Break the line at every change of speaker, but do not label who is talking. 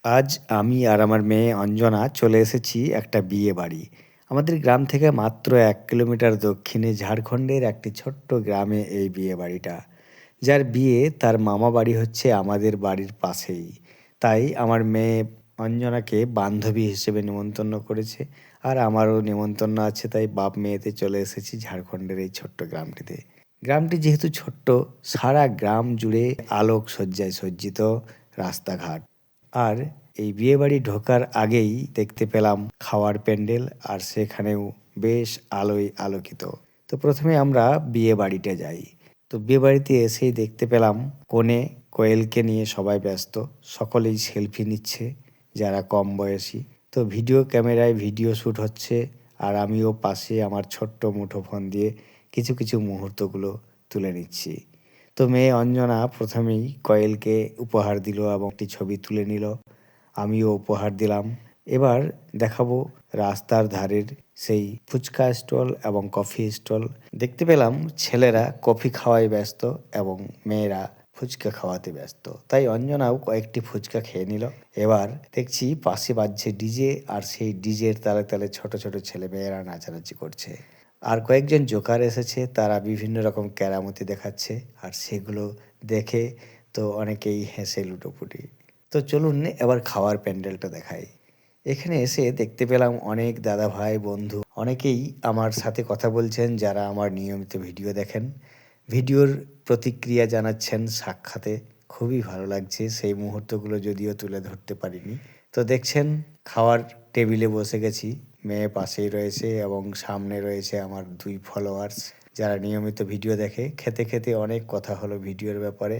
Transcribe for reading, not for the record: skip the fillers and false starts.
আজ আমি আর আমার মেয়ে অঞ্জনা চলে এসেছি একটা বিয়ে বাড়ি। আমাদের গ্রাম থেকে মাত্র ১ কিলোমিটার দক্ষিণে ঝাড়খণ্ডের একটি ছোট্ট গ্রামে এই বিয়ে বাড়িটা। যার বিয়ে তার মামা বাড়ি হচ্ছে আমাদের বাড়ির পাশেই। তাই আমার মেয়ে অঞ্জনাকে বান্ধবী হিসেবে নিমন্ত্রণ করেছে। আর আমারও নিমন্ত্রণ আছে, তাই বাপ মেয়েতে চলে এসেছি ঝাড়খণ্ডের এই ছোট্ট গ্রামটিতে। গ্রামটি যেহেতু ছোট্ট, সারা গ্রাম জুড়ে আলোকসজ্জায় সজ্জিত রাস্তাঘাট। আর এই বিয়েবাড়ি ঢোকার আগেই দেখতে পেলাম খাওয়ার প্যান্ডেল, আর সেখানেও বেশ আলোয় আলোকিত। তো প্রথমে আমরা বিয়ে বাড়িতে যাই। তো বিয়ে বাড়িতে এসেই দেখতে পেলাম কনে কোয়েলকে নিয়ে সবাই ব্যস্ত। সকলেই সেলফি নিচ্ছে, যারা কম বয়সী। তো ভিডিও ক্যামেরায় ভিডিও শ্যুট হচ্ছে, আর আমিও পাশে আমার ছোট্ট মুঠোফোন দিয়ে কিছু কিছু মুহূর্তগুলো তুলে নিচ্ছি। তো মেয়ে অঞ্জনা প্রথমেই কয়েলকে উপহার দিল এবং একটি ছবি তুলে নিল। আমিও উপহার দিলাম। এবার দেখাবো রাস্তার ধারের সেই ফুচকা স্টল এবং কফি স্টল। দেখতে পেলাম ছেলেরা কফি খাওয়ায় ব্যস্ত এবং মেয়েরা ফুচকা খাওয়াতে ব্যস্ত। তাই অঞ্জনাও কয়েকটি ফুচকা খেয়ে নিল। এবার দেখছি পাশে বাজছে ডিজে, আর সেই ডিজের তালে তালে ছোট ছোট ছেলেমেয়েরা নাচানাচি করছে। আর কয়েকজন জোকার এসেছে, তারা বিভিন্ন রকম কেরামতি দেখাচ্ছে, আর সেগুলো দেখে তো অনেকেই হেসে লুটোপুটি। তো চলুন এবার খাওয়ার প্যান্ডেলটা দেখাই। এখানে এসে দেখতে পেলাম অনেক দাদা ভাই বন্ধু অনেকেই আমার সাথে কথা বলছেন, যারা আমার নিয়মিত ভিডিও দেখেন। ভিডিওর প্রতিক্রিয়া জানাচ্ছেন সাক্ষাতে। খুবই ভালো লাগছে, সেই মুহূর্তগুলো যদিও তুলে ধরতে পারিনি। তো দেখছেন খাওয়ার টেবিলে বসে গেছি, মেয়ে পাশেই রয়েছে এবং সামনে রয়েছে আমার 2 ফলোয়ার্স, যারা নিয়মিত ভিডিও দেখে। খেতে খেতে অনেক কথা হলো ভিডিওর ব্যাপারে।